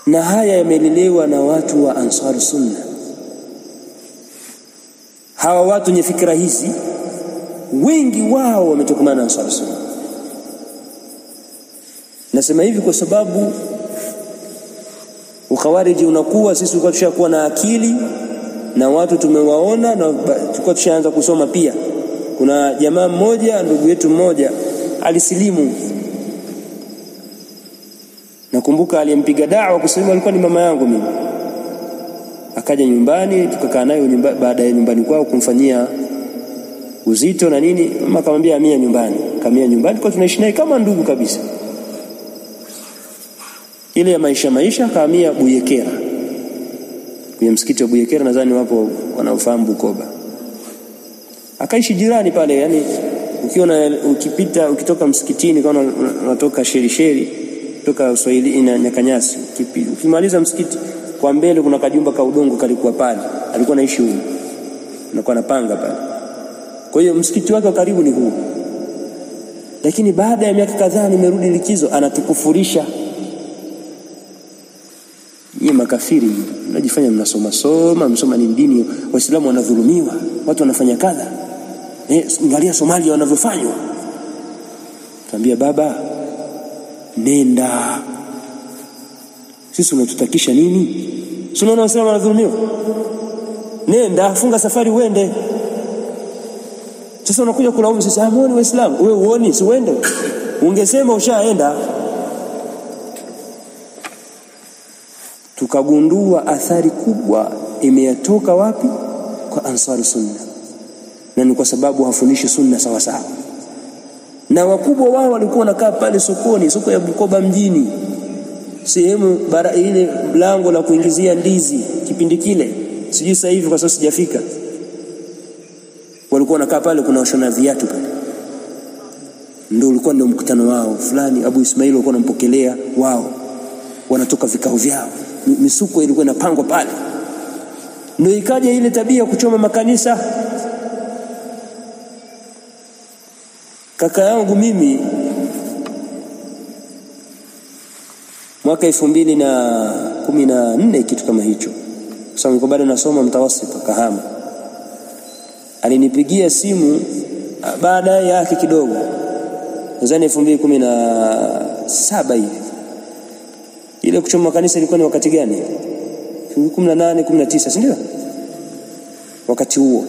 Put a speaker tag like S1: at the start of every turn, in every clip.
S1: Na haya yamelelewa na watu wa Ansar Sunna. Hawa watu wenye fikra hizi wengi wao wametokana na Ansar Sunna. Nasema hivi kwa sababu ukhawariji unakuwa, sisi tulikuwa tushakuwa na akili na watu tumewaona na tulikuwa tushaanza kusoma pia. Kuna jamaa mmoja, ndugu yetu mmoja alisilimu. Nakumbuka aliyempiga da'wa kusema alikuwa ni mama yangu mimi. Akaja nyumbani, tukakaa naye baada ya nyumbani kwao kumfanyia uzito na nini, mama akamwambia amia nyumbani. Kamia nyumbani, kwa tunaishi naye kama ndugu kabisa. Ile ya maisha kaamia Buyekera. Kwenye msikiti wa Buyekera, nadhani wapo wanaofahamu Bukoba. Akaishi jirani pale, yani ukipita ukitoka msikitini kama unatoka sheri kutoka Uswahili na Nyakanyasi, ukimaliza msikiti kwa mbele kuna kajumba ka udongo kalikuwa pale, alikuwa anaishi huko. Anakuwa anapanga pale. Kwa hiyo msikiti wake karibu ni huu. Lakini baada ya miaka kadhaa nimerudi likizo, anatukufurisha. Nyie makafiri, mnajifanya mnasoma ni dini, Waislamu wanadhulumiwa, watu wanafanya kadha. Angalia Somalia wanavyofanywa. Tambia baba, nenda. Sisi unatutakisha nini? Si unaona Waislamu wanadhulumiwa? Nenda, funga safari uende. Sasa unakuja kulaumu sisi, muone Waislamu. Wewe uone, si uende. Ungesema ushaenda. Tukagundua athari kubwa imeyatoka wapi? Kwa Ansar Sunna. Na ni kwa sababu hafundishi sunna sawa sawa. Na wakubwa wao walikuwa wanakaa pale sokoni, soko ya Bukoba mjini, sehemu ile mlango la kuingizia ndizi kipindi kile. Sijui sasa hivi kwa sababu sijafika. Walikuwa wanakaa pale, kuna washona viatu pale. Ndio mkutano wao. Fulani Abu Ismail walikuwa wanampokelea wao. Wanatoka vikao vyao. Misuko ilikuwa inapangwa pale. Ndio ikaja ile tabia kuchoma makanisa. Kaka yangu mimi mwaka 2014 kitu kama hicho, sasa nilikuwa bado nasoma mtawasita Kahama, alinipigia simu baada yake kidogo, nadhani 2017 hivi. Ile kuchoma kanisa ilikuwa ni wakati gani? 2018 19, si ndio? Wakati huo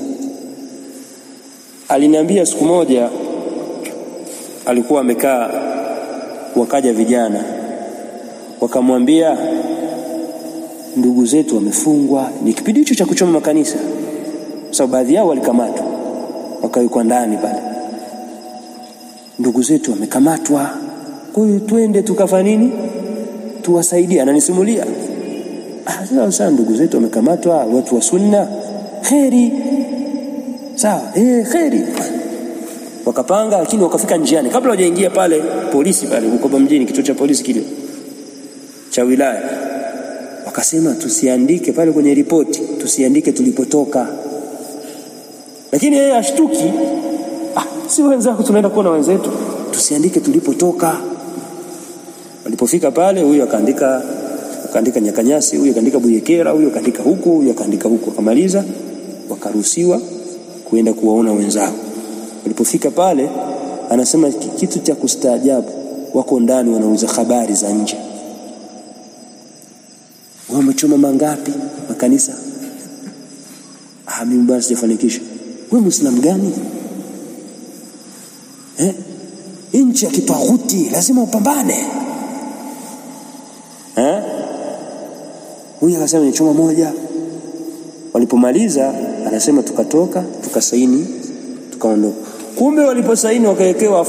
S1: aliniambia siku moja, alikuwa amekaa, wakaja vijana wakamwambia ndugu zetu wamefungwa. Ni kipindi hicho cha kuchoma makanisa, sababu baadhi yao walikamatwa wakawekwa ndani pale. Ndugu zetu wamekamatwa, kwa hiyo twende tukafanya nini, tuwasaidie. Ananisimulia, sasa ndugu zetu wamekamatwa, watu wa sunna, kheri. Sawa, kheri. Wakapanga, lakini wakafika njiani kabla hawajaingia pale polisi pale Bukoba mjini, kituo cha polisi kile cha wilaya, wakasema tusiandike pale kwenye ripoti, tusiandike tulipotoka. Lakini yeye ashtuki, si wenzako tunaenda kuona wenzetu, tusiandike tulipotoka. Walipofika pale, huyu akaandika Nyakanyasi, huyu akaandika Buyekera, huyu akaandika huko, huyu akaandika huko. Kamaliza, wakaruhusiwa kuenda kuwaona wenzao. Walipofika pale, anasema kitu cha kustaajabu, wako ndani wanauza habari za nje. Wamechoma mangapi makanisa? Mimi basi sijafanikisha. Wewe Muislamu gani? Nchi ya kitawuti lazima upambane. Huyu akasema ni choma moja. Walipomaliza, anasema tukatoka, tukasaini, tukaondoka. Kumbe waliposaini wakawekewa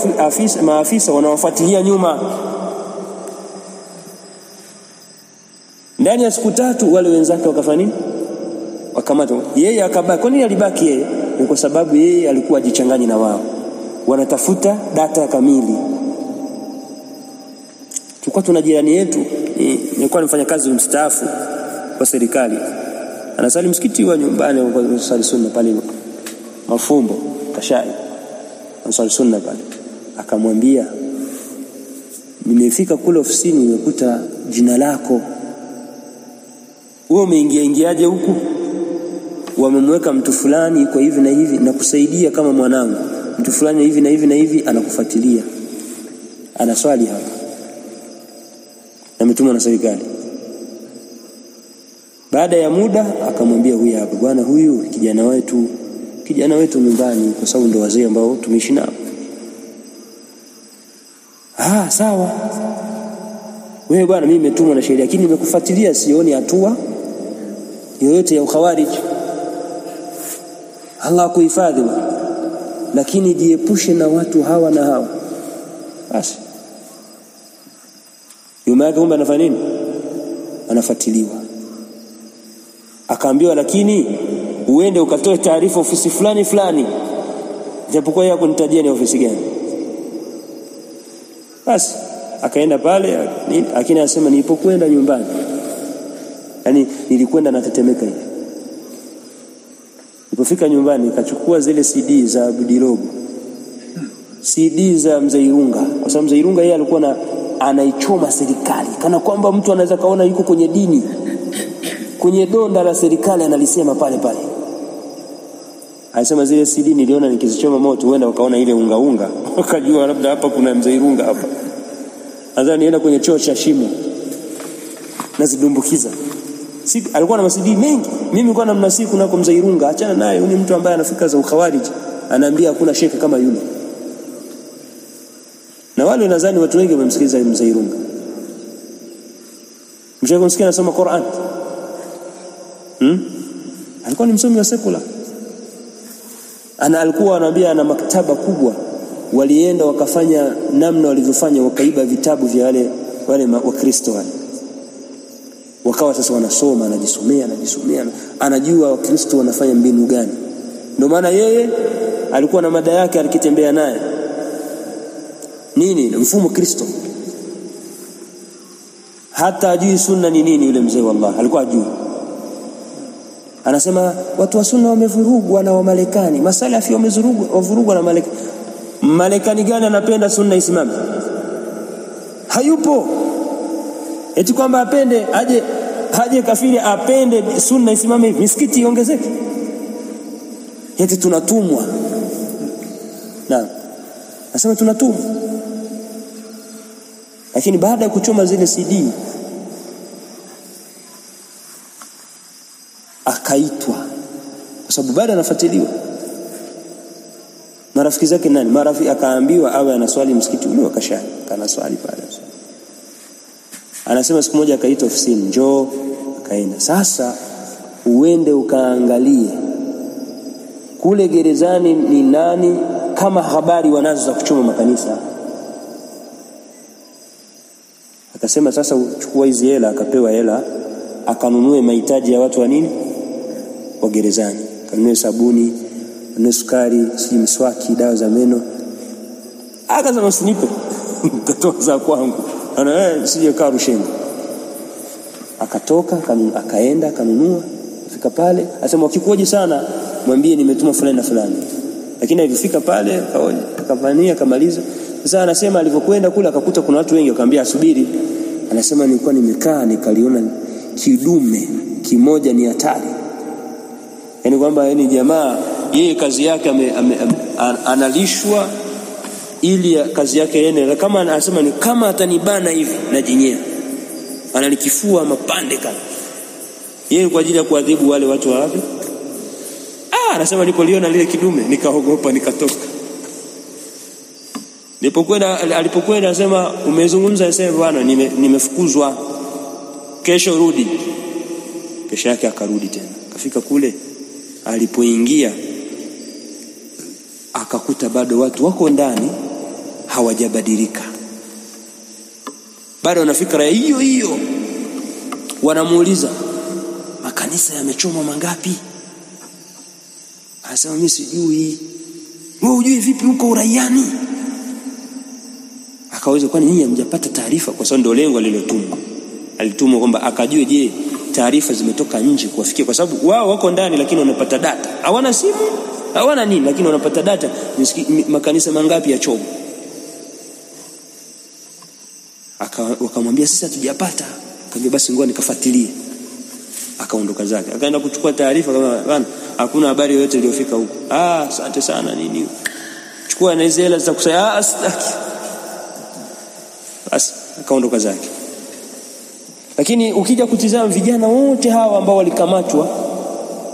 S1: maafisa wanawafuatilia nyuma. Ndani ya siku 3 wale wenzake wakafanya nini? Wakamata. Yeye akabaki. Kwa nini alibaki yeye? Ni kwa sababu yeye alikuwa ajichanganya na wao. Wanatafuta data kamili. Tulikuwa tuna jirani yetu, nilikuwa nafanya kazi mstaafu kwa serikali. Anasali msikiti wa nyumbani kwa Ansar Sunna pale Mafumbo, Kashai. Ansar Sunna pale. Akamwambia, nimefika kule ofisini nimekuta jina lako wewe umeingiaje huku? Wamemweka mtu fulani kwa hivi na hivi na kusaidia kama mwanangu, mtu fulani hivi na hivi na hivi anakufuatilia, anaswali hapa, ametumwa na serikali. Baada ya muda akamwambia huyu hapa, bwana huyu kijana wetu nyumbani, kwa sababu ndo wazee ambao tumeishi nao. Sawa, wewe bwana, mimi nimetumwa na sheria, lakini nimekufuatilia, sioni hatua yoyote ya ukhawarij. Allah kuhifadhi, lakini jiepushe na watu hawa na hawa. Basi yuma yake kumbe anafanya nini? Anafuatiliwa. Akaambiwa, lakini uende ukatoe taarifa ofisi fulani fulani, japokuwa yako nitajia ni ofisi gani. Basi akaenda pale, lakini anasema nilipokwenda nyumbani, yani nilikwenda natetemeka hivi. Nilipofika nyumbani nikachukua zile CD za Abdirogo, CD za Mzee Irunga, kwa sababu Mzee Irunga yeye alikuwa anaichoma serikali kana kwamba mtu anaweza kaona yuko kwenye dini, kwenye donda la serikali analisema pale pale. Anasema zile CD niliona nikizichoma moto, huenda wakaona ile unga wakajua labda hapa kuna Mzee Irunga hapa. Anza nienda kwenye choo cha shimo nazidumbukiza. Alikuwa na masidi mengi. Mimi nilikuwa na mnasihi kunako Mzee Irunga, achana naye, ni mtu ambaye anafika za ukhawarij, anaambia hakuna shekhe kama yule. Na wale nadhani watu wengi wamemsikiliza Mzee Irunga. Mshaka msikia anasoma Qur'an. Alikuwa ni msomi wa sekula. Alikuwa anaambia ana maktaba kubwa. Walienda wakafanya namna walivyofanya, wakaiba vitabu vya wale Wakristo wale. Wakawa sasa wanasoma, anajisomea, anajua Wakristo wanafanya mbinu gani. Ndio maana yeye alikuwa na mada yake alikitembea naye. Nini? Mfumo Kristo. Hata ajui sunna ni nini yule mzee, wallahi alikuwa ajui. Anasema watu wa sunna wamevurugwa na Wamarekani, masalafi wamevurugwa na Marekani. Marekani gani anapenda sunna isimame? Hayupo. Eti kwamba apende aje kafiri apende sunna isimame hivi, misikiti iongezeke. Eti tunatumwa. Nasema tunatumwa. Lakini baada ya kuchoma zile CD akaitwa, kwa sababu bado anafuatiliwa. Marafiki zake nani? Marafiki akaambiwa awe anaswali msikiti ule, wakashani kana swali pale. Anasema siku moja akaitwa ofisini, njoo, akaenda. Sasa uende ukaangalie kule gerezani ni nani, kama habari wanazo za kuchoma makanisa. Akasema sasa uchukua hizi hela, akapewa hela, akanunue mahitaji ya watu wa nini? Wa gerezani. Kanunue sabuni, kanunue sukari, mswaki, dawa za meno. Akasema usinipe, katoa za kwangu. Sije kaa Rushengo. Akatoka, akaenda, kanunua, fika pale, asema ukikuoje sana mwambie nimetuma fulani na fulani. Lakini alifika pale, akafanyia, akamaliza. Sasa anasema alipokwenda kule akakuta kuna watu wengi, akamwambia asubiri. Anasema nilikuwa nimekaa nikaliona kidume kimoja ni hatari. Yaani kwamba jamaa yeye kazi yake analishwa ili kazi yake yene, kama anasema ni kama atanibana hivi najinyea, analikifua mapande kama yeye kwa ajili ya kuadhibu wale watu wa wapi. Anasema nilipoliona lile kidume nikaogopa, nikatoka. Alipokwenda anasema umezungumza, anasema bwana nimefukuzwa, kesho rudi. Kesho yake akarudi tena. Kafika kule, alipoingia akakuta bado watu wako ndani hawajabadilika, bado wana fikra hiyo. Wanamuuliza makanisa yamechoma mangapi? Anasema mimi sijui. Wewe hujui vipi huko uraiani? Akaweza, kwani nyinyi hamjapata taarifa? Kwa sababu ndio lengo alilotumwa. Alitumwa kwamba akajue, je, taarifa zimetoka nje kuwafikia, kwa sababu wao wako ndani lakini wanapata data. Hawana simu, hawana nini, lakini wanapata data. Makanisa mangapi ya choma? Wakamwambia sisi hatujapata. Akamwambia basi ngoja nikafuatilie. akaondoka zake. Akaenda kuchukua taarifa kama bwana hakuna habari yoyote iliyofika huko. Asante sana nini. Chukua na hizo hela za kusaya astaki. Basi akaondoka zake. Lakini ukija kutizama vijana wote hawa ambao walikamatwa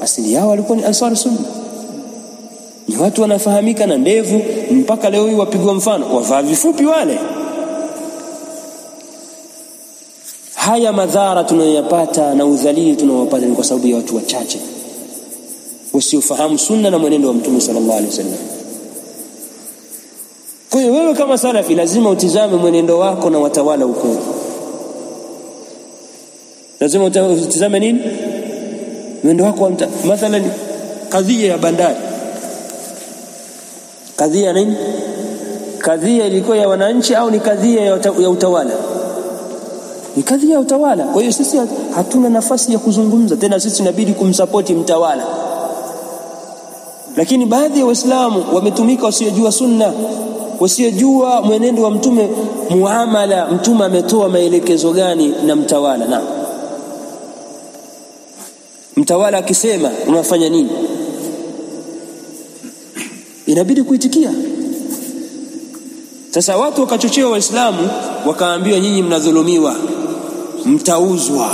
S1: asili yao walikuwa ni Ansar Sunna. Ni watu wanafahamika na ndevu, mpaka leo hii wapigwa mfano wavaa vifupi wale. Haya madhara tunayopata na udhalili tunaopata ni kwa sababu ya watu wachache wasiofahamu sunna na mwenendo wa Mtume sallallahu alaihi wasallam. Kwa hiyo wewe kama salafi lazima utizame mwenendo wako na watawala huko. Lazima utizame nini? Mwenendo wako mathalan kadhia ya bandari. Kadhia nini? Kadhia ilikuwa ya wananchi au ni kadhia ya utawala? Ni kadhia ya utawala. Kwa hiyo sisi hatuna nafasi ya kuzungumza tena, sisi inabidi kumsupport mtawala. Lakini baadhi ya Waislamu wametumika wasiojua sunna, wasiojua mwenendo wa Mtume, muamala Mtume ametoa maelekezo gani na mtawala. Na mtawala akisema unafanya nini? Inabidi kuitikia. Sasa watu wakachochea Waislamu wakaambiwa nyinyi mnadhulumiwa, mtauzwa.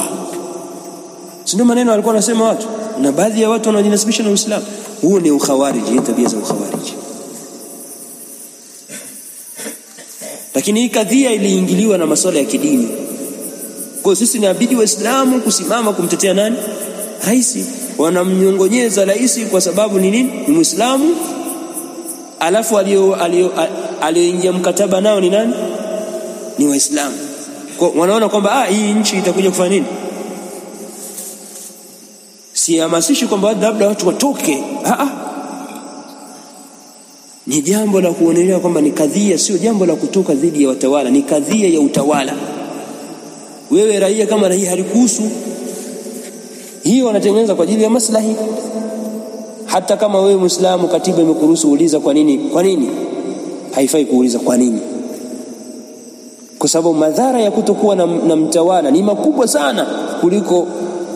S1: Ndio maneno walikuwa wanasema watu, na baadhi ya watu wanajinasibisha na Uislamu. Huo ni ukhawariji, tabia za ukhawariji. Lakini hii kadhia iliingiliwa na masuala ya kidini. Kwa sisi inabidi Waislamu kusimama kumtetea nani? Rais. Wanamnyongonyeza rais kwa sababu ni nini? Ni Muislamu. Alafu alioingia mkataba nao ni nani? Ni Waislamu. Kwa wanaona kwamba hii nchi itakuja kufanya nini? Sihamasishi kwamba labda watu watoke. Ni jambo la kuonelea kwamba ni kadhia, sio jambo la kutoka dhidi ya watawala, ni kadhia ya utawala. Wewe raia kama raia halikuhusu. Hiyo wanatengeneza kwa ajili ya maslahi. Hata kama wewe Muislamu katiba imekuruhusu uliza kwa nini? Kwa nini? Haifai kuuliza kwa nini. Kwa sababu madhara ya kutokuwa na mtawala ni makubwa sana kuliko,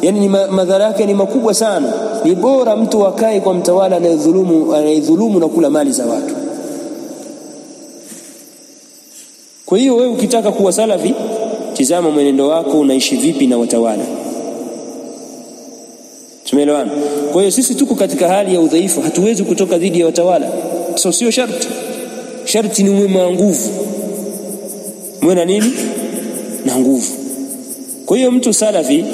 S1: yani madhara yake ni makubwa sana. Ni bora mtu akae kwa mtawala anayedhulumu na kula mali za watu. Kwa hiyo wewe ukitaka kuwa salafi, tizama mwenendo wako unaishi vipi na watawala. Tumeelewana? Kwa hiyo sisi tuko katika hali ya udhaifu, hatuwezi kutoka dhidi ya watawala. Sio sharti. Sharti ni uwe na nguvu. Mwana nini? Na nguvu. Kwa hiyo mtu salafi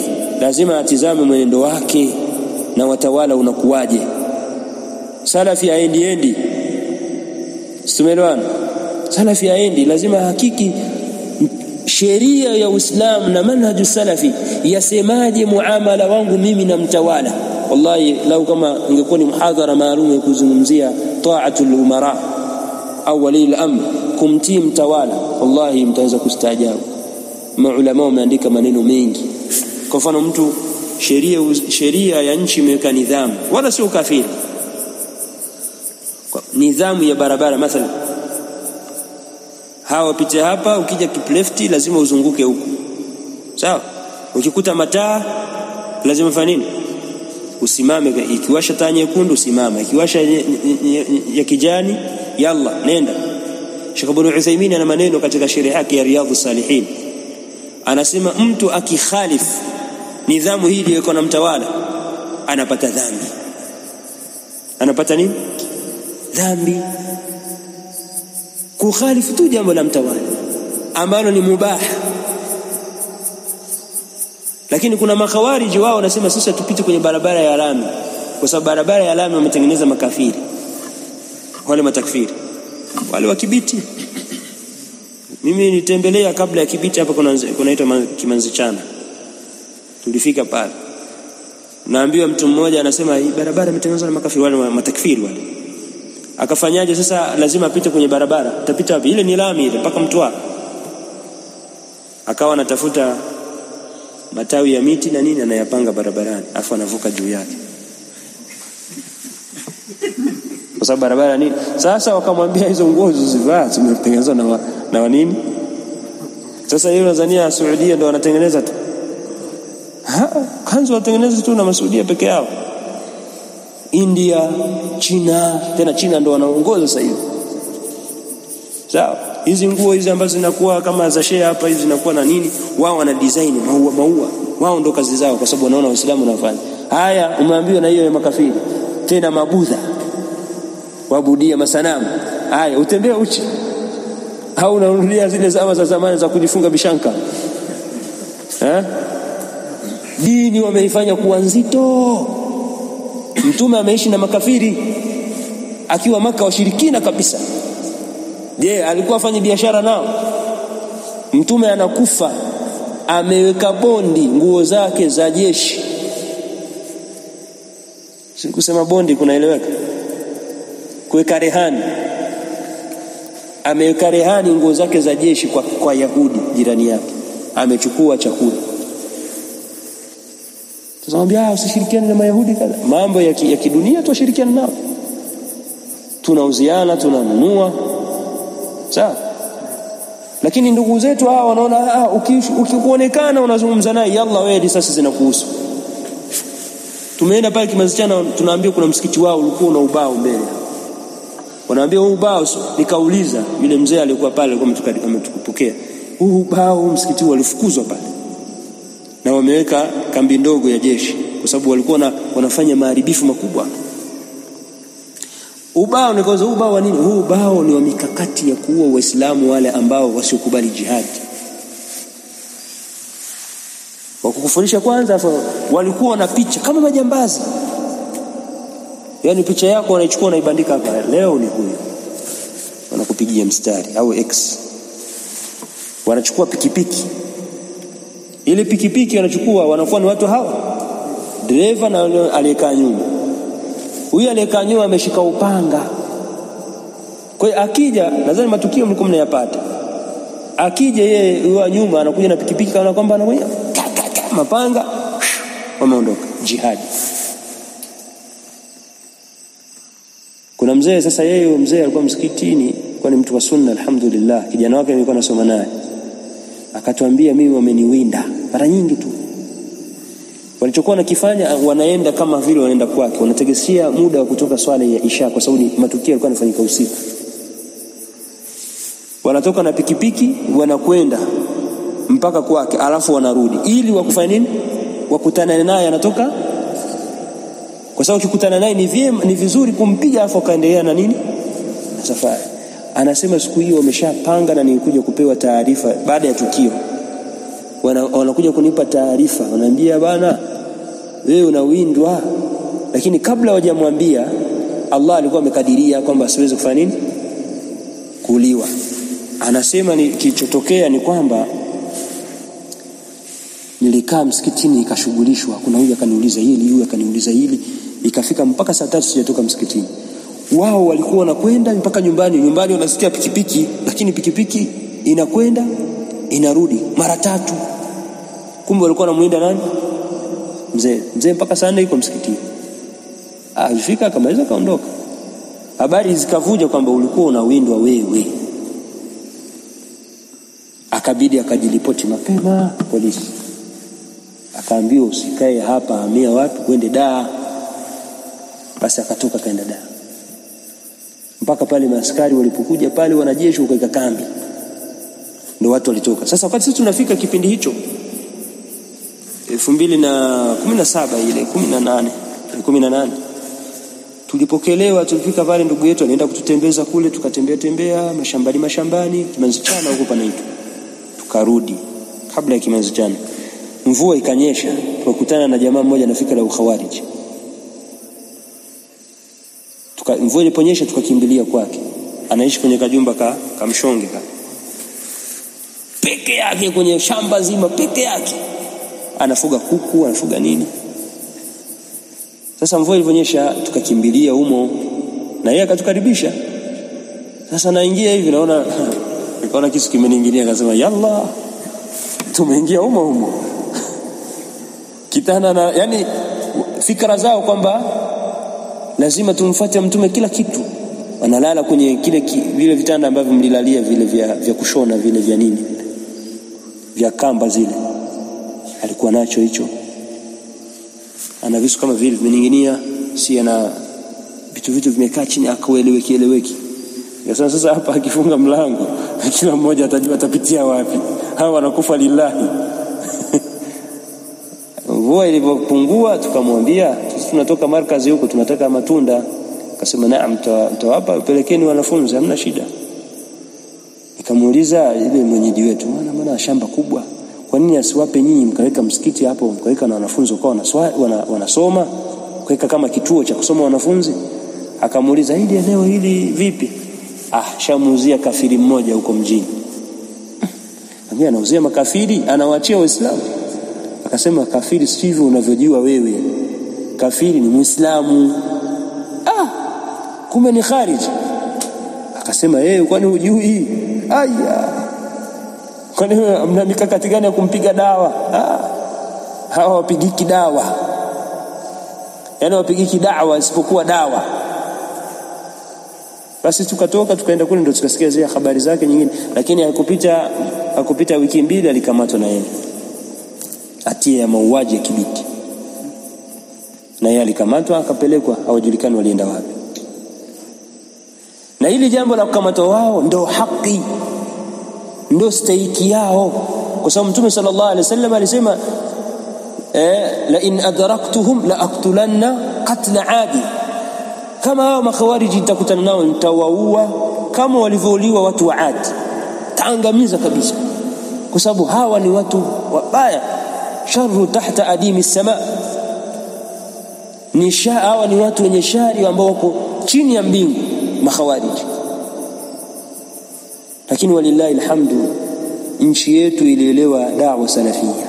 S1: lazima atizame mwenendo wake na watawala unakuwaje. Salafi aendi. Tumeelewana? Salafi aendi, lazima hakiki sheria ya Uislamu na manhaju salafi yasemaje muamala wangu mimi na mtawala. Wallahi lau kama ingekuwa ni muhadhara maalum ya kuzungumzia ta'atul umara au wali al-amr, kumtii mtawala, wallahi mtaweza kustaajabu. Maulama wameandika maneno mengi. Kwa mfano mtu sheria ya nchi imeweka nidhamu, wala sio kafiri. Nidhamu ya barabara mathalan, hawa pite hapa, ukija kiplefti lazima uzunguke huko. Sawa? Ukikuta mataa lazima fanya nini? Usimame. Ikiwasha taa nyekundu usimama, ikiwasha ya kijani yalla nenda. Sheikh Ibn Uthaymeen ana maneno katika sheria yake ya Riyadhus Salihin. Anasema mtu akikhalifu nidhamu hii iliyoko na mtawala anapata dhambi. Anapata nini? Dhambi. Kukhalifu tu jambo la mtawala ambalo ni mubah. Lakini kuna makhawariji wao wanasema sisi tupite kwenye barabara ya lami, kwa sababu barabara ya lami wametengeneza makafiri. Wale matakfiri, wale wa Kibiti. Mimi nitembelea kabla ya Kibiti hapa kunaitwa Kimanzichana. Tulifika pale. Naambiwa mtu mmoja anasema hii barabara imetengenezwa na makafiri, wale matakfiri wale. Akafanyaje sasa? Lazima apite kwenye barabara. Utapita wapi? Ile ni lami ile mpaka Mtwara. Akawa anatafuta matawi ya miti na nini anayapanga barabarani, afu anavuka juu yake. Kwa sababu barabara nini? Sasa wakamwambia hizo nguo zivaa zimetengenezwa na nini? Sasa hiyo Tanzania Saudia ndio wanatengeneza tu. kanzu watengeneza tu na Masudia peke yao. India, China, tena China ndo wanaongoza sasa hivi. Sawa, hizi nguo hizi ambazo zinakuwa kama za shea hapa hizi zinakuwa na nini, wao wana design maua, wao ndo kazi zao, kwa sababu wanaona Waislamu wanafanya. Haya, umeambiwa na hiyo ya makafiri, tena mabudha waabudia masanamu. Haya, utembee uchi au unarudia zile zama za zamani za kujifunga bishanka? Dini wameifanya kuwa nzito. Mtume ameishi na makafiri akiwa Maka, washirikina kabisa. Je, alikuwa afanye biashara nao? Mtume anakufa, ameweka bondi nguo zake za jeshi. Sikusema bondi kunaeleweka? Kuweka rehani. Ameweka rehani nguo zake za jeshi kwa Yahudi jirani yake. Amechukua chakula. Tunamwambia usishirikiane na Mayahudi kadha. Mambo ya kidunia tushirikiane nao. Tunauziana, tunanunua. Sawa? Lakini ndugu zetu hao wanaona ukikuonekana unazungumza naye, yalla wewe risasi zinakuhusu. Tumeenda pale Kimanzichana, tunaambia kuna msikiti wao ulikuwa na ubao mbele. Wanaambia huu ubao, nikauliza yule mzee alikuwa pale, alikuwa ametukupokea. Huu ubao msikiti walifukuzwa pale. Na wameweka kambi ndogo ya jeshi kwa sababu walikuwa wanafanya maharibifu makubwa. Ubao ni kwa sababu ubao wa nini? Huu ubao ni wa mikakati ya kuua Waislamu wale ambao wasiokubali jihad. Wakukufurisha kwanza, walikuwa na picha kama majambazi. Yaani picha yako wanaichukua na ibandika hapa, leo ni huyu. Wanakupigia mstari au X. Wanachukua pikipiki. Ile pikipiki wanachukua, wanakuwa ni watu hawa, dereva na aliyekaa nyuma. Huyu aliyekaa nyuma ameshika upanga. Kwa hiyo akija, nadhani matukio mlikuwa mnayapata. Akija yeye huyo nyuma anakuja na pikipiki kana kwamba anakuja mapanga, wameondoka jihad. Kuna mzee sasa, yeye mzee alikuwa msikitini, kwa ni mtu wa sunna alhamdulillah, kijana wake alikuwa anasoma naye. Akatuambia mimi wameniwinda mara nyingi tu. Walichokuwa nakifanya, wanaenda kama vile wanaenda kwake, wanategesia muda wa kutoka swala ya Isha kwa sababu matukio yalikuwa yanafanyika usiku. Wanatoka na pikipiki wanakwenda mpaka kwake, alafu wanarudi ili wakufanya nini? Wakutane naye anatoka. Kwa sababu ukikutana naye ni vizuri kumpiga alafu kaendelea na nini? Na safari. Anasema siku hiyo wameshapanga na nilikuja kupewa taarifa baada ya tukio. Wanakuja kunipa taarifa, wananiambia bana wewe unawindwa. Lakini kabla hawajamwambia, Allah alikuwa amekadiria kwamba siwezi kufanya nini? Kuuliwa. Anasema kilichotokea ni kwamba nilikaa msikitini nikashughulishwa, kuna huyu akaniuliza hili, huyu akaniuliza hili, ikafika mpaka saa 3 sijatoka msikitini. Wao walikuwa wanakwenda mpaka nyumbani wanasikia pikipiki, lakini pikipiki inakwenda inarudi mara 3. Kumbe walikuwa wanamuinda nani? Mzee mpaka saa 4 yuko msikitini. Alifika akamaliza kaondoka. Habari zikavuja kwamba ulikuwa unawindwa wewe. Akabidi akajilipoti mapema polisi. Akaambiwa usikae hapa, hamia watu kwende Dar. Basi akatoka kaenda Dar. Mpaka pale maaskari walipokuja pale, wanajeshi wakaika kambi, ndio watu walitoka. Sasa wakati sisi tunafika kipindi hicho 2017 ile 18 tulipokelewa, tulifika pale, ndugu yetu alienda kututembeza kule, tukatembea mashambani Kimanzichana huko panaitwa. Tukarudi kabla ya Kimanzichana, mvua ikanyesha, tukakutana na jamaa mmoja anafika la ukhawarij. Mvua iliponyesha tukakimbilia kwake. Anaishi kwenye kajumba kamshonge peke yake, kwenye shamba zima peke yake. Anafuga kuku, anafuga nini. Sasa mvua iliponyesha tukakimbilia humo, na yeye akatukaribisha. Sasa naingia hivi nikaona kisu kimeniingilia, akasema yalla, tumeingia humo. Kitana na yani fikra zao kwamba lazima tumfuate mtume kila kitu. Wanalala kwenye vile vitanda ambavyo mlilalia vile vya kushona vile vya nini vya kamba zile. Alikuwa nacho hicho. ana visu kama vile vimening'inia, si ana vitu vimekaa chini akaeleweki. Sasa hapa akifunga mlango kila mmoja atajua atapitia wapi. Hawa wanakufa lillahi. Mvua ilipopungua tukamwambia sisi tunatoka markazi huko tunataka matunda. Akasema naam, mtawapa, pelekeni wanafunzi, hamna shida. Nikamuuliza ile mwenyeji wetu, maana shamba kubwa, kwa nini asiwape nyinyi mkaweka msikiti hapo, mkaweka na wanafunzi kwa wanasoma, mkaweka kama kituo cha kusoma wanafunzi? Akamuuliza hili eneo hili vipi? Shamuuzia kafiri mmoja huko mjini. Anambia anauzia makafiri, anawaachia Waislamu. Akasema kafiri sivyo unavyojua wewe. Kafiri ni Muislamu. Kumbe ni kharij. Akasema kwani hujui? Kwani mna mikakati gani ya kumpiga dawa? Hawa wapigiki dawa. Yaani wapigiki dawa isipokuwa dawa. Basi tukatoka tukaenda kule, ndio tukasikia zile habari zake nyingine, lakini hakupita wiki mbili alikamatwa na yeye. Hatia ya mauaji ya Kibiti. Na yeye alikamatwa akapelekwa, hawajulikani walienda wapi. Na hili jambo la kukamatwa wao ndio haki, ndio stahiki yao, kwa sababu Mtume sallallahu alaihi wasallam alisema la in adraktuhum la aqtulanna qatla adi. Kama hao makhawariji nitakutana nao nitawaua kama walivyouliwa watu wa Adi, taangamiza kabisa, kwa sababu hawa ni watu wabaya. Sharru tahta adimi as-sama, hawa ni watu wenye shari ambao wako chini ya mbingu, makhawariji. Lakini walillahi alhamdu, nchi yetu ilielewa da'wa salafia,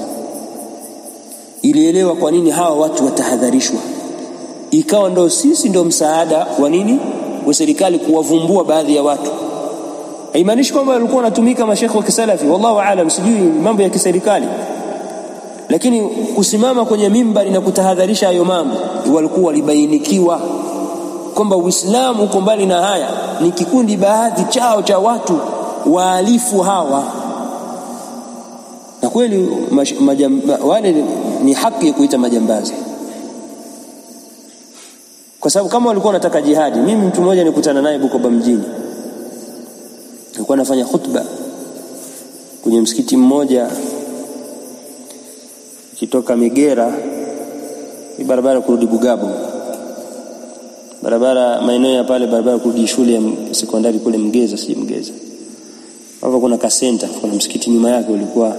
S1: ilielewa kwa nini hawa watu watahadharishwa. Ikawa ndio sisi ndio msaada wa nini wa serikali kuwavumbua baadhi ya watu. Haimaanishi kwamba walikuwa wanatumika mashekhi wa kisalafi, wallahu aalam, sijui mambo ya kiserikali, lakini kusimama kwenye mimbari na kutahadharisha hayo mambo, walikuwa walibainikiwa kwamba Uislamu uko mbali na haya. Ni kikundi baadhi chao cha watu waalifu hawa, na kweli wale ni haki kuita majambazi, kwa sababu kama walikuwa wanataka jihadi. Mimi mtu mmoja nikutana naye Bukoba mjini, alikuwa anafanya khutba kwenye msikiti mmoja kitoka Megera, barabara kurudi Bugabo, barabara maeneo ya pale, barabara kurudi shule ya sekondari kule Mgeza, hapo kuna kasenta, kuna msikiti nyuma yake ulikuwa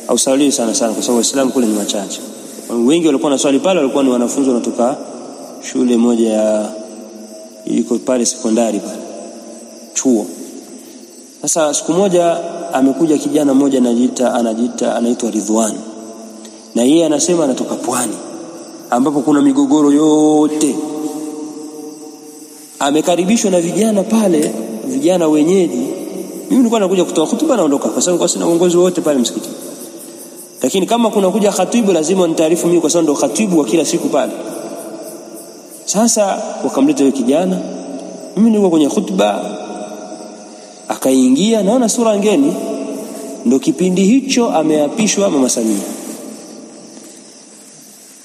S1: hausaliwi sana kwa sababu Waislamu kule ni wachache. Wengi walikuwa naswali pale walikuwa ni wanafunzi wanatoka shule moja ya iko pale sekondari pale chuo. Sasa siku moja amekuja kijana mmoja anaitwa Ridwan, na yeye anasema anatoka Pwani ambapo kuna migogoro yote. Amekaribishwa na vijana pale, vijana wenyeji. Mimi nilikuwa nakuja kutoa hutuba naondoka, kwa sababu sina uongozi wote pale msikiti. Lakini kama kuna kuja khatibu lazima nitaarifu mimi, kwa sababu ndo khatibu wa kila siku pale. Sasa wakamleta yule kijana, mimi nilikuwa kwenye hutuba, akaingia, naona sura ngeni. Ndo kipindi hicho ameapishwa Mama Samia.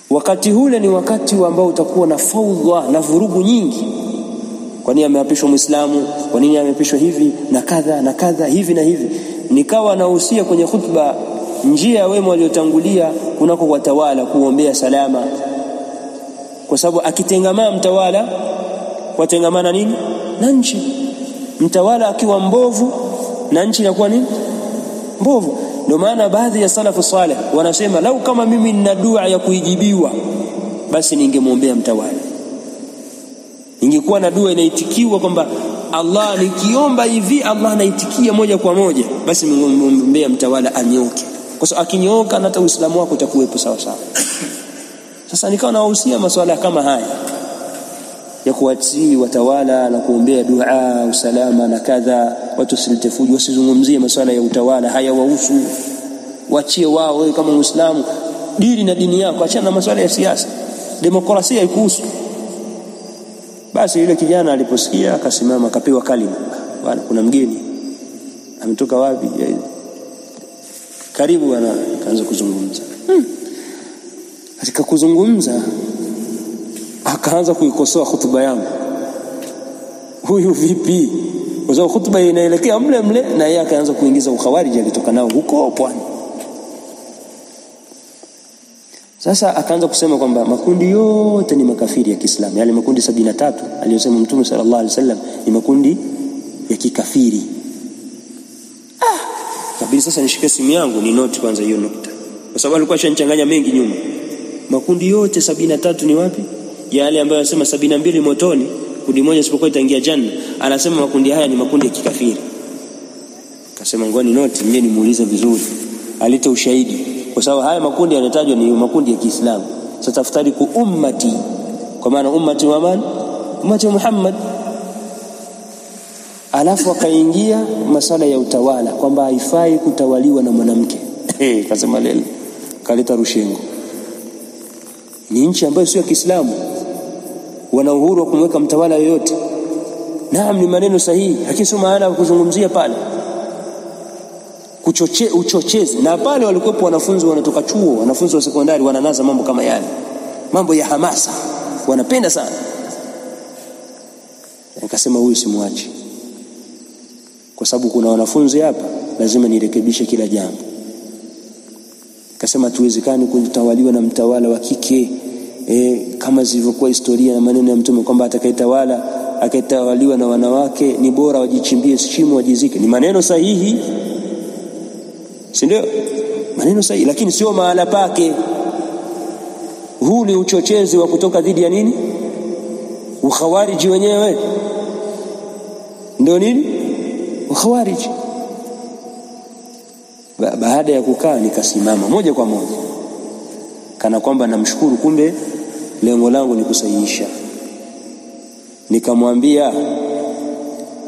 S1: Wakati ule ni wakati ambao utakuwa na faudha na vurugu nyingi. Kwa nini ameapishwa Muislamu? Kwa nini ameapishwa hivi na kadha na kadha, hivi na hivi? Nikawa nahusia kwenye hutuba njia ya wema waliotangulia kunako watawala kuombea salama, kwa sababu akitengamaa mtawala watengamana nini na nchi. Mtawala akiwa mbovu na nchi inakuwa nini mbovu. Ndio maana baadhi ya salafu saleh wanasema lau kama mimi nina dua ya kuijibiwa basi ningemwombea mtawala. Ingekuwa na dua inaitikiwa kwamba Allah nikiomba hivi Allah anaitikia moja kwa moja, basi ningemwombea mtawala anyoke, kwa sababu akinyooka hata Uislamu wako utakuwepo sawa sawa. Sasa nikawa nawahusia masuala kama haya ya kuwatii watawala na kuombea dua usalama na kadha. Watu silitefuji, wasizungumzie masuala ya utawala, haya wahusu, wachie wao. Wewe kama Muislamu dini na dini yako, achana na masuala ya siasa, demokrasia ikuhusu. Basi yule kijana aliposikia akasimama akapewa kalima, bwana kuna mgeni ametoka wapi, karibu bwana, akaanza kuzungumza. Katika kuzungumza akaanza kuikosoa hutuba yangu. Huyu vipi? Kwa sababu hutuba inaelekea mle na yeye akaanza kuingiza ukhawariji alitoka nao huko pwani. Sasa akaanza kusema kwamba makundi yote ni makafiri ya Kiislamu. Yale makundi 73 aliyosema Mtume sallallahu alaihi wasallam ni makundi ya kikafiri. Kabisa sasa nishike simu yangu ni note kwanza hiyo nukta. Kwa sababu alikuwa ashanichanganya mengi nyuma. Makundi yote 73 ni wapi? Yale ambayo anasema 72 motoni, kundi moja isipokuwa itaingia janna. Anasema makundi haya ni makundi ya kikafiri. Akasema ngoni note mimi nimuulize vizuri. Alita ushahidi. Kwa sababu haya makundi yanatajwa ni makundi ya Kiislamu. Sasa tafutari ku ummati. Kwa maana ummati wa man? Ummati wa Muhammad. Alafu akaingia masala ya utawala kwamba haifai kutawaliwa na mwanamke. Kasema lele. Kaleta rushengo. Ni nchi ambayo sio ya Kiislamu. Wana uhuru wa kumweka mtawala yoyote. Naam, ni maneno sahihi, lakini sio maana kuzungumzia pale. Uchochezi. Na pale walikuwa wanafunzi wanatoka chuo, wanafunzi wa sekondari wananaza mambo kama yale. Mambo ya hamasa. Wanapenda sana. Nikasema huyu simwachi. Kwa sababu kuna wanafunzi hapa, lazima nirekebishe kila jambo. Akasema tuwezekani kutawaliwa na wa kike kama zilivyokuwa historia na maneno ya Mtume kwamba atakayetawaliwa na wanawake ni bora wajichimbie shimo wajizike. Ni maneno sahihi. Si ndio? Maneno sahihi, lakini sio mahala pake. Huu ni uchochezi wa kutoka dhidi ya nini? Ukhawariji wenyewe. Ndio nini? Ukhawariji. Baada ya kukaa nikasimama moja kwa moja. Kana kwamba namshukuru, kumbe lengo langu ni kusahihisha. Nikamwambia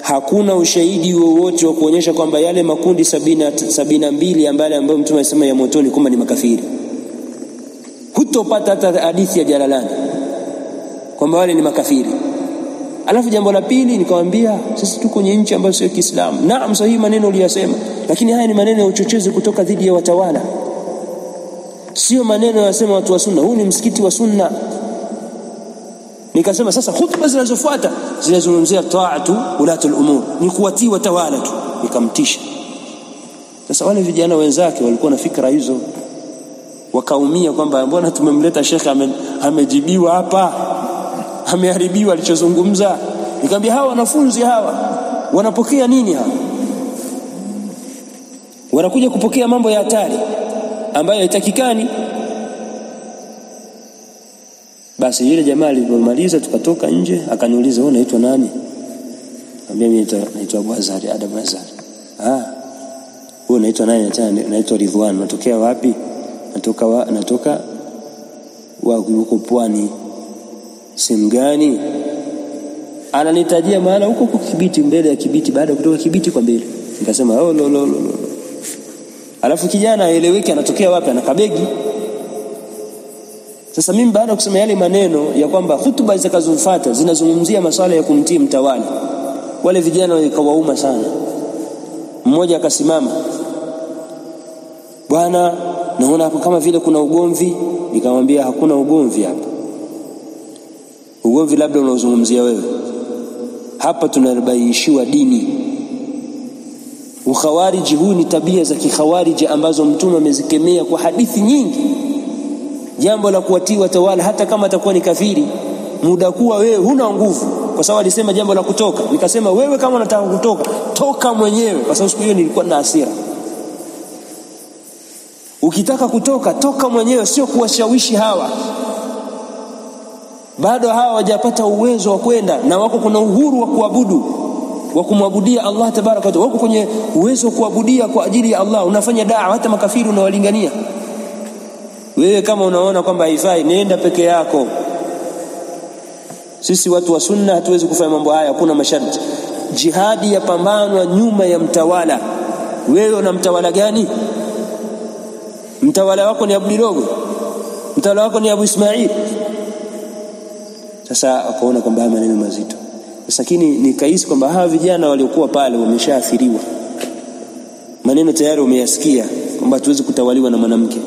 S1: hakuna ushahidi wowote wa kuonyesha kwamba yale makundi 72 ambayo Mtume alisema ya motoni kwamba ni makafiri. Hutopata hata hadithi ya Jalalani kwamba wale ni makafiri. Alafu jambo la pili nikamwambia sisi tuko kwenye nchi ambayo sio Kiislamu. Naam, sahihi maneno uliyosema, lakini haya ni maneno ya uchochezi kutoka dhidi ya watawala. Sio maneno yanasema watu wa sunna. Huu ni msikiti wa sunna. Nikasema sasa hutuba zinazofuata zinazungumzia taatu ulatul umur, ni kuwatii watawala tu. Nikamtisha. Sasa wale vijana wenzake walikuwa na fikra hizo, wakaumia kwamba mbona tumemleta shekhe amejibiwa hapa, ameharibiwa alichozungumza. Nikamwambia hawa wanafunzi hawa wanapokea nini hawa? Wanakuja kupokea mambo ya hatari ambayo haitakikani. Basi yule jamaa alipomaliza tukatoka nje, akaniuliza wewe unaitwa nani? Nikamwambia mimi naitwa Abu Azari, Adam Azari. Wewe unaitwa nani? Naitwa Ridwan. Natokea wapi? Natoka huko pwani. Sehemu gani? Ananitajia maana huko Kibiti, mbele ya Kibiti, baada kutoka Kibiti kwa mbele. Nikasema lo. Alafu kijana aeleweke anatokea wapi, ana kabegi. Sasa mimi baada kusema yale maneno ya kwamba hutuba zitakazofuata zinazungumzia masuala ya kumtii mtawala, wale vijana wakawauma sana. Mmoja akasimama, bwana naona hapo kama vile kuna ugomvi. Nikamwambia hakuna ugomvi hapa. Ugomvi labda unaozungumzia wewe. Hapa tunabaishiwa dini. Ukhawariji huu ni tabia za kikhawariji ambazo Mtume amezikemea kwa hadithi nyingi. Jambo la kuwatii watawala hata kama atakuwa ni kafiri, muda kuwa wewe huna nguvu. Kwa sababu alisema jambo la kutoka. Nikasema wewe kama unataka kutoka, toka mwenyewe, kwa sababu siku hiyo nilikuwa na hasira. Ukitaka kutoka, toka mwenyewe, sio kuwashawishi hawa. Bado hawa hawajapata uwezo wa kwenda, na wako kuna uhuru wa kuabudu, wa kumwabudia Allah tabaraka wa taala. Wako kwenye uwezo wa kuabudia kwa ajili ya Allah. Unafanya da'wa, hata makafiri unawalingania. Wewe kama unaona kwamba haifai, nenda peke yako. Sisi watu wa sunna hatuwezi kufanya mambo haya, hakuna masharti. Jihadi ya pambano nyuma ya mtawala. Wewe una mtawala gani? Mtawala wako ni Abu Dirogo? Mtawala wako ni Abu Ismail? Sasa akaona kwamba haya maneno mazito. Lakini nikahisi kwamba hawa vijana waliokuwa pale wameshaathiriwa. Maneno tayari umeyasikia kwamba hatuwezi kutawaliwa na mwanamke.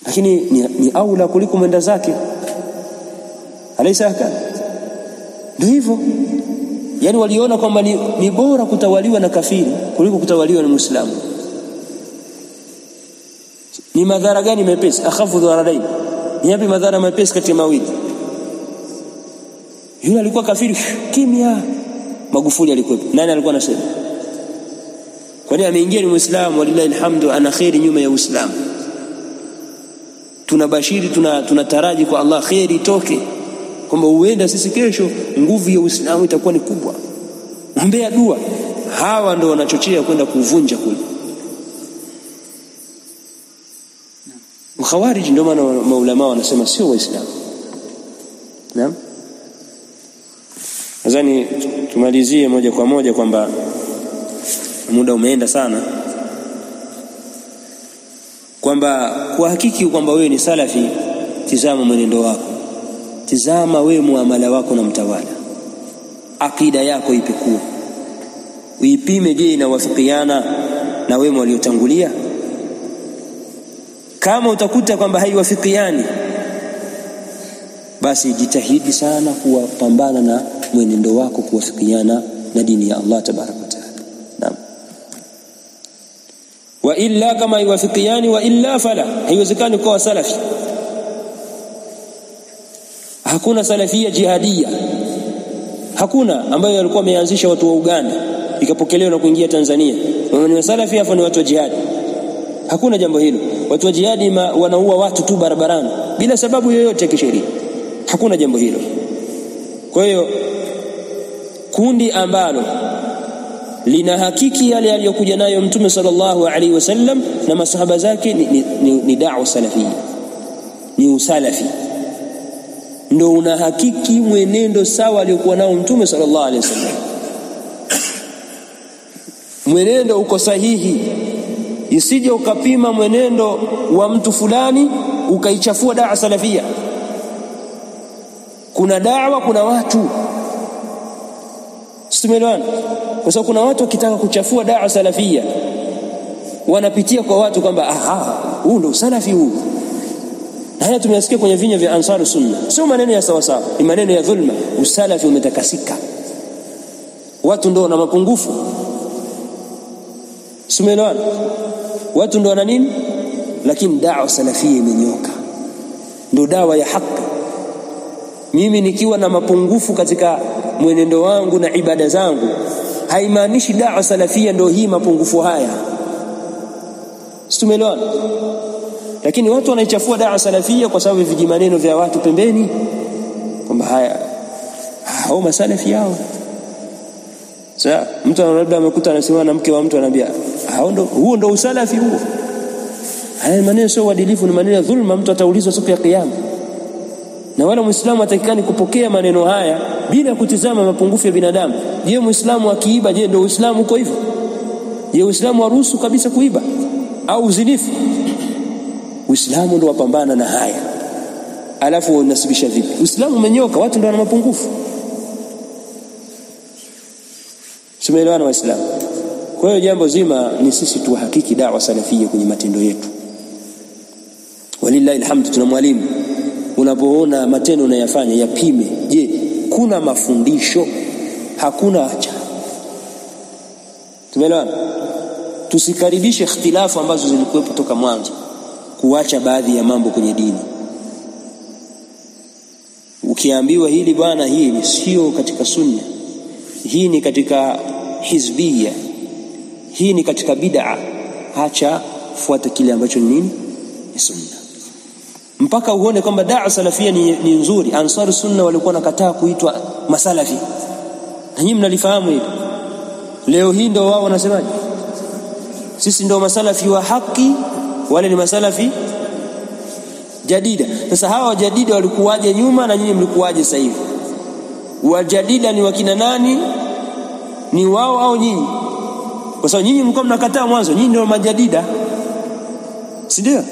S1: lakini ni aula kuliko mwenda zake. Alaysa haka? Ndio hivyo. Yani waliona kwamba ni bora kutawaliwa na kafiri kuliko kutawaliwa na Muislamu. Ni madhara gani mepesi? Akhafu dhararain. Ni yapi madhara mepesi kati ya mawili? Yule alikuwa kafiri kimya. Magufuli alikuwa. Nani alikuwa anasema? Kwani ameingia ni Muislamu, walillahi alhamdu, ana khairi nyuma ya Uislamu. Tunabashiri, tunataraji kwa Allah khairi itoke, kwamba huenda sisi kesho nguvu ya Uislamu itakuwa ni kubwa. Ombea dua. Hawa ndio wanachochea kwenda kuvunja kule. Khawarij ndio maana maulama wanasema sio Waislamu. Naam. Nadhani tumalizie moja kwa moja kwamba muda umeenda sana, kwamba kwa hakiki kwamba wewe ni salafi, tizama mwenendo wako, tizama wewe muamala wako na mtawala, akida yako ipekue, uipime, je inawafikiana na wema waliotangulia? Kama utakuta kwamba haiwafikiani, basi jitahidi sana kuwapambana na mwenendo wako kuwafikiana na dini ya Allah tabaraka wa taala. Naam. Wa illa kama haiwafikiani, wa illa fala, haiwezekani kuwa salafi. Hakuna salafia jihadia, hakuna, ambayo walikuwa wameanzisha watu wa Uganda ikapokelewa na kuingia Tanzania. Wao ni salafi hapo, ni watu wa jihad. Hakuna jambo hilo. Watu wa jihadi wanaua watu tu barabarani bila sababu yoyote ya kisheria. Hakuna jambo hilo. Kwa hiyo kundi ambalo lina hakiki yale aliyokuja nayo Mtume sallallahu alaihi wasallam na masahaba zake ni da'wa salafia, ni usalafi, ndio una hakiki mwenendo sawa aliyokuwa nao Mtume sallallahu alaihi wasallam. Mwenendo uko sahihi, isije ukapima mwenendo wa mtu fulani ukaichafua da'wa salafia. Kuna da'wa, kuna watu. Simelwana. Kwa sababu kuna watu wakitaka kuchafua da'wa salafia wanapitia kwa watu kwamba huu ndio salafi huu. Na haya tumeyasikia kwenye vinywa vya Ansar Sunna. Sio maneno ya sawa sawa, ni maneno ya dhulma. Usalafi umetakasika. Watu ndio na mapungufu. Simelwana. Watu ndio wana nini? Lakini da'wa salafia imenyoka. Ndio dawa ya haki. Mimi nikiwa na mapungufu katika mwenendo wangu na ibada zangu, haimaanishi da'wa salafia ndio hii mapungufu haya. Tumeelewana? Lakini watu wanaichafua da'wa salafia kwa sababu viji maneno vya watu pembeni kwamba hao masalafi hao. Sasa mtu labda amekuta anasema na mke wa mtu, anambia huo ndio usalafi huo. Haya maneno sio uadilifu, ni maneno ya dhulma. Mtu ataulizwa siku ya kiyama. Na wala Muislamu atakikani kupokea maneno haya bila kutizama mapungufu ya binadamu. Je, Muislamu akiiba, je ndio Uislamu uko hivyo? Je, Uislamu waruhusu kabisa kuiba au uzinifu? Uislamu ndio wapambana na haya. Alafu unasibisha vipi? Uislamu umenyoka, watu ndio wana mapungufu. Tumeelewana Waislamu? Kwa hiyo jambo zima ni sisi tuhakiki da'wa salafia kwenye matendo yetu. Walillahi alhamdu, tuna mwalimu. Unapoona matendo unayofanya yapime. Je, kuna mafundisho? Hakuna, acha. Tumeelewana? Tusikaribishe ikhtilafu ambazo zilikuwepo toka mwanzo, kuacha baadhi ya mambo kwenye dini. Ukiambiwa hili bwana, hili sio katika sunna, hii ni katika hizbia, hii ni katika bid'a, acha, fuata kile ambacho ni nini? Ni sunna. Mpaka uone kwamba da'wa salafia ni nzuri. Ansar Sunna walikuwa nakataa kuitwa masalafi. Na nyinyi mnalifahamu hilo. Leo hii ndio wao wanasemaje? Sisi ndio masalafi wa haki, wale ni masalafi jadida. Sasa hawa jadida walikuwaje nyuma na nyinyi mlikuwaje sasa hivi? Wajadida ni wakina nani? Ni wao au nyinyi? Kwa sababu nyinyi mlikuwa mnakataa mwanzo, nyinyi ndio majadida. Si ndio?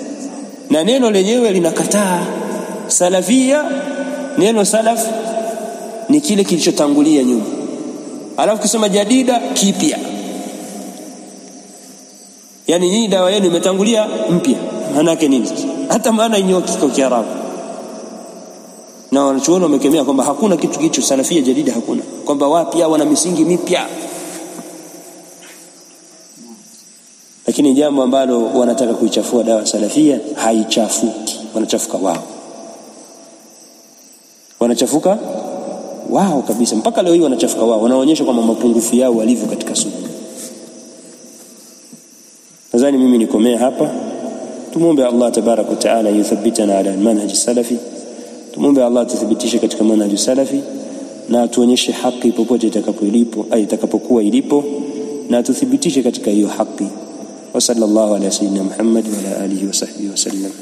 S1: Na neno lenyewe linakataa salafia. Neno salaf ni kile kilichotangulia nyuma, alafu kusema jadida kipya. Yani nyinyi dawa yenu imetangulia mpya. Maana yake nini sasa? hata maana inyoki kwa Kiarabu. Na wanachuoni wamekemea kwamba hakuna kitu kicho salafia jadida, hakuna kwamba wapya wana misingi mipya, lakini jambo ambalo wanataka kuichafua dawa salafia haichafuki, wanachafuka wao, wanachafuka wao kabisa. Mpaka leo hii wanachafuka wao, wanaonyesha kwamba mapungufu yao walivyo katika sunna. Nadhani mimi nikomea hapa. Tumuombe Allah tabarak wa taala yuthabbitana ala manhaj salafi. Tumuombe Allah tuthibitishe katika manhaj salafi na tuonyeshe haki popote itakapokuwa ilipo, na tuthibitishe katika hiyo haki. Wa sallallahu ala sayyidina Muhammad wa ala alihi wa sahbihi wa sallam.